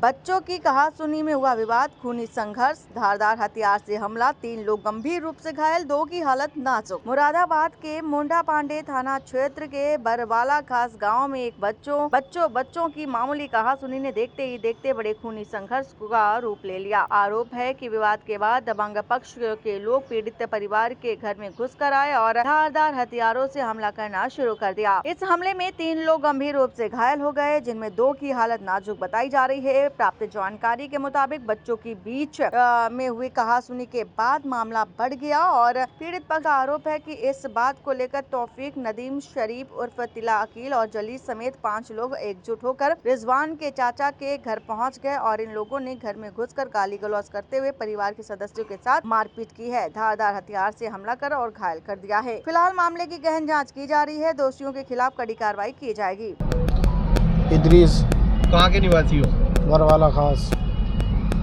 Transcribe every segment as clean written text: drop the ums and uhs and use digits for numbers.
बच्चों की कहासुनी में हुआ विवाद, खूनी संघर्ष, धारदार हथियार से हमला, 3 लोग गंभीर रूप से घायल, 2 की हालत नाजुक। मुरादाबाद के मुंडा पांडे थाना क्षेत्र के बरवाला खास गांव में एक बच्चों की मामूली कहासुनी ने देखते बड़े खूनी संघर्ष का रूप ले लिया। आरोप है कि विवाद के बाद दबंग पक्ष के लोग पीड़ित परिवार के घर में घुसकर आए और धारदार हथियारों से हमला करना शुरू कर दिया। इस हमले में 3 लोग गंभीर रूप से घायल हो गए, जिनमें 2 की हालत नाजुक बताई जा रही है। प्राप्त जानकारी के मुताबिक बच्चों की बीच में हुई कहासुनी के बाद मामला बढ़ गया और पीड़ित पक्ष का आरोप है कि इस बात को लेकर तौफीक, नदीम, शरीफ उर्फ तिला अकील और जलील समेत 5 लोग एकजुट होकर रिजवान के चाचा के घर पहुंच गए और इन लोगों ने घर में घुसकर गाली गलौज करते हुए परिवार के सदस्यों के साथ मारपीट की है, धारदार हथियार से हमला कर और घायल कर दिया है। फिलहाल मामले की गहन जाँच की जा रही है, दोषियों के खिलाफ कड़ी कार्रवाई की जाएगी। इदरीस, कहाँ के निवासी हो? बरवाला खास।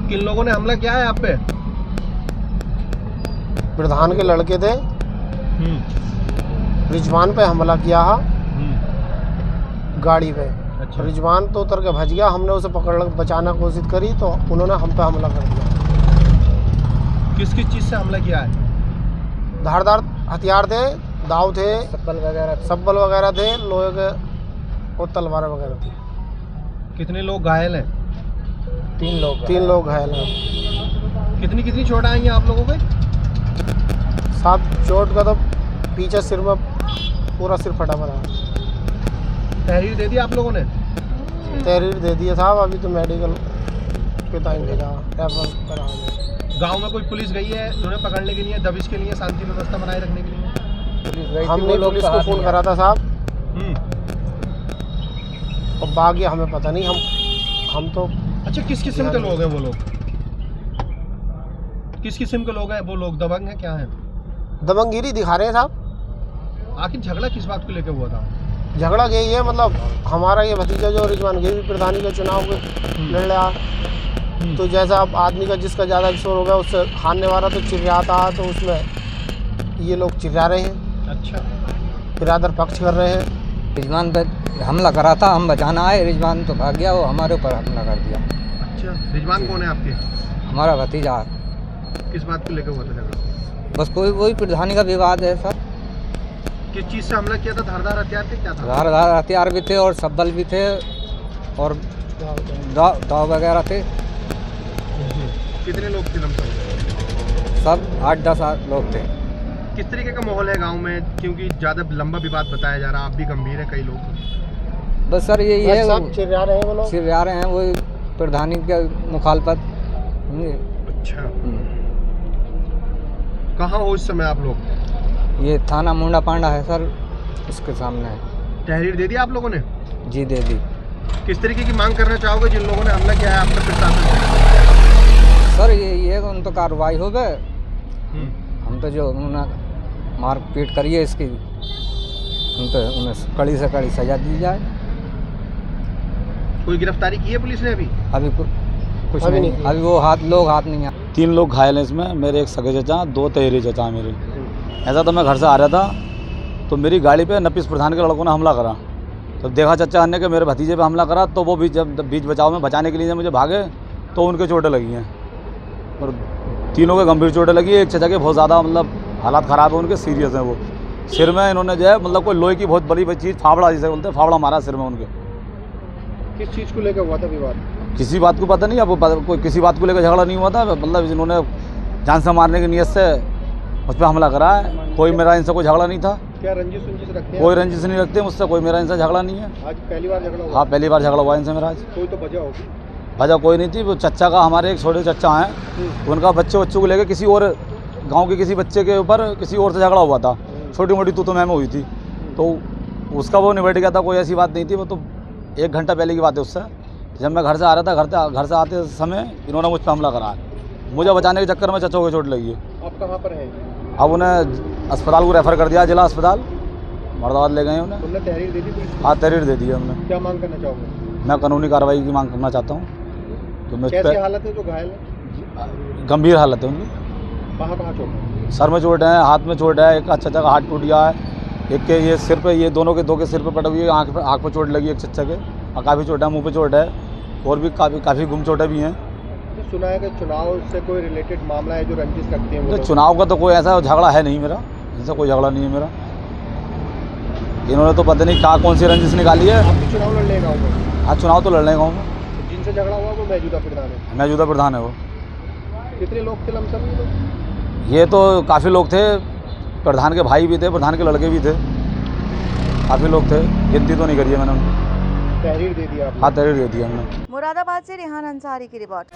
किन लोगों ने हमला किया है आप पे? प्रधान के लड़के थे, रिजवान पे हमला किया है गाड़ी पे। अच्छा। रिजवान तो उतर के भज गया, हमने उसे पकड़ बचाने की कोशिश करी तो उन्होंने हम पे हमला कर दिया। किस किस चीज से हमला किया है? धारदार हथियार थे, दाव थे, सब्बल वगैरह थे, लोहे के और तलवार वगैरह थी। कितने लोग घायल हैं? 3 लोग घायल हैं। कितनी चोट आई हैं आप लोगों के? 7 चोट का तो पीछे सिर में पूरा सिर फटा पड़ा। तहरीर दे दी आप लोगों ने? तहरीर दे दिया साहब, अभी तो मेडिकल पे टाइम भेजा, रेफर करा। गांव में कोई पुलिस गई है उन्हें पकड़ने के लिए, दबिश के लिए, शांति व्यवस्था बनाए रखने के लिए? हमने पुलिस को फोन करा था साहब, और बाकी हमें पता नहीं। हम तो अच्छा, किस किस्म के लोग हैं वो लोग? किस किस्म के लोग हैं वो लोग? दबंग हैं, क्या हैं? दबंगगिरी दिखा रहे हैं साहब। आखिर झगड़ा किस बात को लेकर हुआ था? झगड़ा यही है, मतलब हमारा ये भतीजा जो रिजवान ये भी प्रधानी के चुनाव के लड़ रहा, तो जैसा अब आदमी का जिसका ज़्यादा शोर हो गया उससे हारने वाला तो चिल्लाता, तो उसमें ये लोग चिल्ला रहे हैं। अच्छा। बिरादर पक्ष कर रहे हैं। रिजवान पर हमला करा था, हम बचाना आए, रिजवान तो भाग गया, वो हमारे ऊपर हमला कर दिया। अच्छा, रिजवान कौन है आपके? हमारा भतीजा। किस बात को लेकर हुआ था झगड़ा? बस कोई प्रधानी का विवाद है सर। किस चीज़ से हमला किया था? धारदार हथियार थे, क्या था? धारदार हथियार भी थे और सब्बल भी थे और दाव वगैरह थे। कितने लोग थे लमसम? सब 8-10 लोग थे। किस तरीके का माहौल है गांव में, क्योंकि ज़्यादा लंबा विवाद बताया जा रहा है, आप भी गंभीर है, कई लोग? बस सर यही है, सब चिल्ला रहे हैं वो लोग, चिल्ला रहे हैं, वही प्रधानी के मुखालफत। अच्छा। कहाँ हो इस समय आप लोग? ये थाना मुंडा पांडा है सर, उसके सामने है। तहरीर दे दी आप लोगों ने? जी दे दी। किस तरीके की मांग करना चाहोगे जिन लोगों ने हमला किया है आप पर प्रशासन? सर यही है, उन तो कार्रवाई हो गए। हम तो जो उन्होंने मारपीट करी है इसकी, उन्हें कड़ी से कड़ी सजा दी जाए। कोई गिरफ्तारी की है पुलिस ने अभी? अभी कुछ नहीं, अभी वो लोग हाथ नहीं आए। 3 लोग घायल हैं इसमें, मेरे एक सगे चचा, 2 तहरीर चचा हैं मेरे। ऐसा तो मैं घर से आ रहा था तो मेरी गाड़ी पे नपीस प्रधान के लड़कों ने हमला करा, तो देखा चचा ने कि मेरे भतीजे पे हमला करा, तो वो भी जब बीच बचाव में बचाने के लिए मुझे भागे तो उनके चोटें लगी हैं और 3 के गंभीर चोटें लगी। एक चचा के बहुत ज़्यादा मतलब हालात ख़राब है, उनके सीरियस हैं। वो सिर में इन्होंने जो है मतलब कोई लोहे की बहुत बड़ी चीज़, फावड़ा जिसे बोलते हैं, फावड़ा मारा सिर में उनके। किस चीज़ को लेकर हुआ था विवाद? किसी बात को पता नहीं, आपको कोई किसी बात को लेकर झगड़ा नहीं हुआ था, मतलब इन्होंने जान से मारने की नीयत से मुझ पर हमला करा है। कोई मेरा इनसे कोई झगड़ा नहीं था। क्या रंजिश रखते हैं? कोई रंजिश नहीं रखते मुझसे, कोई मेरा इनसे झगड़ा नहीं है। आज पहली बार झगड़ा हुआ? हाँ, पहली बार झगड़ा हुआ इनसे मेरा आज। कोई तो वजह होगी? वजह कोई नहीं थी, वो चच्चा का, हमारे एक छोटे चच्चा हैं, उनका बच्चों को लेकर किसी और गांव के किसी बच्चे के ऊपर किसी और से झगड़ा हुआ था, छोटी मोटी तू तो मैं हुई थी, तो उसका वो निबट गया था, कोई ऐसी बात नहीं थी। वो तो 1 घंटा पहले की बात है। उससे जब मैं घर से आ रहा था, घर से आते समय इन्होंने मुझ पर हमला करा, मुझे बचाने के चक्कर में चच्चों को चोट लगी है। आप कहाँ पर हैं? अब उन्हें अस्पताल को रेफ़र कर दिया, जिला अस्पताल मुरादाबाद ले गए उन्हें। उन्होंने तहरीर दे दी पुलिस? हाँ, तहरीर दे दी है हमने। क्या मांग करना चाहोगे? मैं कानूनी कार्रवाई की मांग करना चाहता हूँ। तो मुझ कैसी पे हालत है जो घायल है? गंभीर हालत है उनकी। कहाँ चोट है? सर में चोट है, हाथ में चोट है, एक चच्चा का हाथ टूट गया है, एक के ये सिर पे, ये दो के सिर पे पट हुई है, आँख पे चोट लगी है, एक चच्चा के काफ़ी चोट है, मुँह पे चोट है, और भी काफ़ी गुमचोटें भी हैं। तो सुना है कि चुनाव से कोई रिलेटेड मामला है जो रंजिश रखते हैं वो तो लोग? चुनाव का तो कोई ऐसा झगड़ा है नहीं मेरा, इनसे कोई झगड़ा नहीं है मेरा। इन्होंने तो पता नहीं कौन सी रंजिश निकाली है। आप भी चुनाव लड़ लेगा गाँव में? हाँ, चुनाव तो लड़ने गाँव में। तो जिनसे झगड़ा हुआ वो मौजूदा प्रधान है? मौजूदा प्रधान है वो। कितने लोग थे लमसम ये लोग? ये तो काफ़ी लोग थे, प्रधान के भाई भी थे, प्रधान के लड़के भी थे, काफ़ी लोग थे, गिनती तो नहीं करी है मैंने उनकी। तहरीर दे दिया आपने? हाँ, तहरीर दे दिया हमने। मुरादाबाद से रेहान अंसारी की रिपोर्ट।